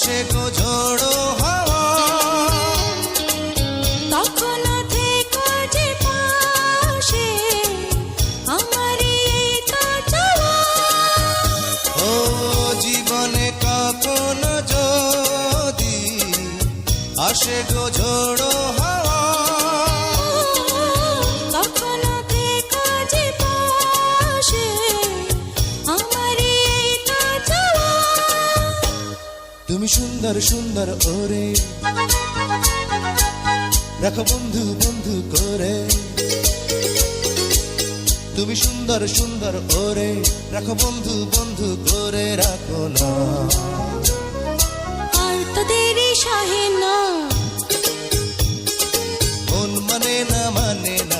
আসে গো ঝোড়ো হাওয়া, তখনো থেকো যে পাশে, আমারই এই তো চাওয়া। ও জীবনে কখনো যদি আসে গো ঝোড়ো হাওয়া, তখনো থেকো যে পাশে, আমারই এই তো চাওয়া। তুমি সুন্দর সুন্দর ওরে রাখো বন্ধু বন্ধু করে, তুমি সুন্দর সুন্দর ওরে রাখো বন্ধু বন্ধু করে রাখো না। আর তো দেরি সহে না, মন মানে না